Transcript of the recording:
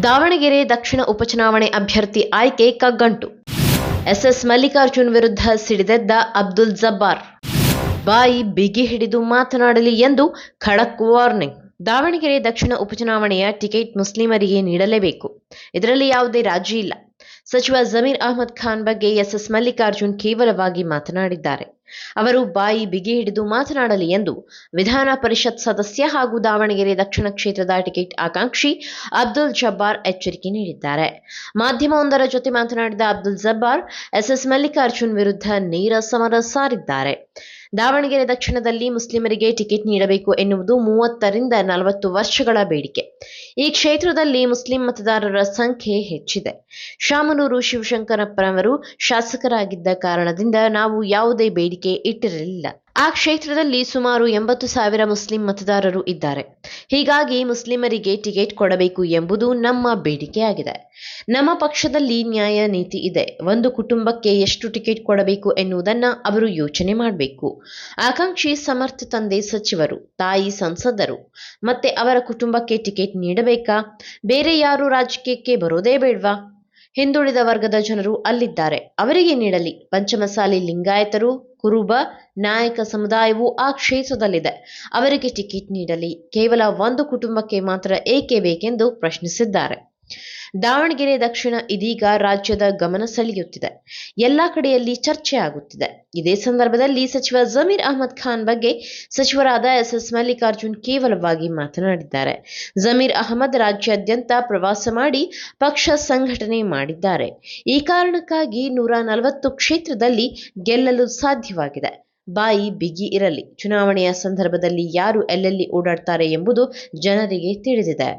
ದಾವಣಗೆರೆ ದಕ್ಷಿಣ ಉಪಚುನಾವಣೆ ಅಭ್ಯರ್ಥಿ ಆಯ್ಕೆ ಕಗ್ಗಂಟು. ಎಸ್ಎಸ್ ಮಲ್ಲಿಕಾರ್ಜುನ್ ವಿರುದ್ಧ ಸಿಡಿದೆದ್ದ ಅಬ್ದುಲ್ ಜಬ್ಬಾರ್. ಬಾಯಿ ಬಿಗಿ ಹಿಡಿದು ಮಾತನಾಡಲಿ ಎಂದು ಖಡಕ್ ವಾರ್ನಿಂಗ್. ದಾವಣಗೆರೆ ದಕ್ಷಿಣ ಉಪಚುನಾವಣೆಯ ಟಿಕೆಟ್ ಮುಸ್ಲಿಮರಿಗೆ ನೀಡಲೇಬೇಕು. ಇದರಲ್ಲಿ ಯಾವುದೇ ರಾಜಿ ಇಲ್ಲ. ಸಚಿವ ಜಮೀರ್ ಅಹಮದ್ ಖಾನ್ ಬಗ್ಗೆ ಎಸ್ಎಸ್ ಮಲ್ಲಿಕಾರ್ಜುನ್ ಕೇವಲವಾಗಿ ಮಾತನಾಡಿದ್ದಾರೆ. ಅವರು ಬಾಯಿ ಬಿಗಿ ಹಿಡಿದು ಮಾತನಾಡಲಿ ಎಂದು ವಿಧಾನ ಪರಿಷತ್ ಸದಸ್ಯ ಹಾಗೂ ದಾವಣಗೆರೆ ದಕ್ಷಿಣ ಕ್ಷೇತ್ರದ ಟಿಕೆಟ್ ಆಕಾಂಕ್ಷಿ ಅಬ್ದುಲ್ ಜಬ್ಬಾರ್ ಎಚ್ಚರಿಕೆ ನೀಡಿದ್ದಾರೆ. ಮಾಧ್ಯಮವೊಂದರ ಜೊತೆ ಮಾತನಾಡಿದ ಅಬ್ದುಲ್ ಜಬ್ಬಾರ್ ಎಸ್ಎಸ್ ಮಲ್ಲಿಕಾರ್ಜುನ್ ವಿರುದ್ಧ ನೇರ ಸಮರ ಸಾರಿದ್ದಾರೆ. ದಾವಣಗೆರೆ ದಕ್ಷಿಣದಲ್ಲಿ ಮುಸ್ಲಿಮರಿಗೆ ಟಿಕೆಟ್ ನೀಡಬೇಕು ಎನ್ನುವುದು 30ರಿಂದ 40 ವರ್ಷಗಳ ಬೇಡಿಕೆ. ಈ ಕ್ಷೇತ್ರದಲ್ಲಿ ಮುಸ್ಲಿಂ ಮತದಾರರ ಸಂಖ್ಯೆ ಹೆಚ್ಚಿದೆ. ಶಾಮನೂರು ಶಿವಶಂಕರಪ್ಪನವರು ಶಾಸಕರಾಗಿದ್ದ ಕಾರಣದಿಂದ ನಾವು ಯಾವುದೇ ಬೇಡಿಕೆ ಇಟ್ಟಿರಲಿಲ್ಲ. ಆ ಕ್ಷೇತ್ರದಲ್ಲಿ ಸುಮಾರು 80,000 ಮುಸ್ಲಿಂ ಮತದಾರರು ಇದ್ದಾರೆ. ಹೀಗಾಗಿ ಮುಸ್ಲಿಮರಿಗೆ ಟಿಕೆಟ್ ಕೊಡಬೇಕು ಎಂಬುದು ನಮ್ಮ ಬೇಡಿಕೆಯಾಗಿದೆ. ನಮ್ಮ ಪಕ್ಷದಲ್ಲಿ ನ್ಯಾಯ ನೀತಿ ಇದೆ. ಒಂದು ಕುಟುಂಬಕ್ಕೆ ಎಷ್ಟು ಟಿಕೆಟ್ ಕೊಡಬೇಕು ಎನ್ನುವುದನ್ನು ಅವರು ಯೋಚನೆ ಮಾಡಬೇಕು. ಆಕಾಂಕ್ಷಿ ಸಮರ್ಥ ತಂದೆ ಸಚಿವರು, ತಾಯಿ ಸಂಸದರು, ಮತ್ತೆ ಅವರ ಕುಟುಂಬಕ್ಕೆ ಟಿಕೆಟ್ ನೀಡಬೇಕಾ? ಬೇರೆ ಯಾರು ರಾಜಕೀಯಕ್ಕೆ ಬರೋದೇ ಬೇಡ್ವಾ? ಹಿಂದುಳಿದ ವರ್ಗದ ಜನರು ಅಲ್ಲಿದ್ದಾರೆ, ಅವರಿಗೆ ನೀಡಲಿ. ಪಂಚಮಸಾಲಿ ಲಿಂಗಾಯತರು, ಕುರುಬ, ನಾಯಕ ಸಮುದಾಯವು ಆ ಕ್ಷೇತ್ರದಲ್ಲಿದೆ, ಅವರಿಗೆ ಟಿಕೆಟ್ ನೀಡಲಿ. ಕೇವಲ ಒಂದು ಕುಟುಂಬಕ್ಕೆ ಮಾತ್ರ ಏಕೆ ಬೇಕೆಂದು ಪ್ರಶ್ನಿಸಿದ್ದಾರೆ. ದಾವಣಗೆರೆ ದಕ್ಷಿಣ ಇದೀಗ ರಾಜ್ಯದ ಗಮನ ಸೆಳೆಯುತ್ತಿದೆ. ಎಲ್ಲಾ ಕಡೆಯಲ್ಲಿ ಚರ್ಚೆ ಆಗುತ್ತಿದೆ. ಇದೇ ಸಂದರ್ಭದಲ್ಲಿ ಸಚಿವ ಜಮೀರ್ ಅಹಮದ್ ಖಾನ್ ಬಗ್ಗೆ ಸಚಿವರಾದ ಎಸ್ಎಸ್ ಮಲ್ಲಿಕಾರ್ಜುನ್ ಕೇವಲವಾಗಿ ಮಾತನಾಡಿದ್ದಾರೆ. ಜಮೀರ್ ಅಹಮದ್ ರಾಜ್ಯಾದ್ಯಂತ ಪ್ರವಾಸ ಮಾಡಿ ಪಕ್ಷ ಸಂಘಟನೆ ಮಾಡಿದ್ದಾರೆ. ಈ ಕಾರಣಕ್ಕಾಗಿ 140 ಕ್ಷೇತ್ರದಲ್ಲಿ ಗೆಲ್ಲಲು ಸಾಧ್ಯವಾಗಿದೆ. ಬಾಯಿ ಬಿಗಿ ಇರಲಿ. ಚುನಾವಣೆಯ ಸಂದರ್ಭದಲ್ಲಿ ಯಾರು ಎಲ್ಲೆಲ್ಲಿ ಓಡಾಡ್ತಾರೆ ಎಂಬುದು ಜನರಿಗೆ ತಿಳಿದಿದೆ.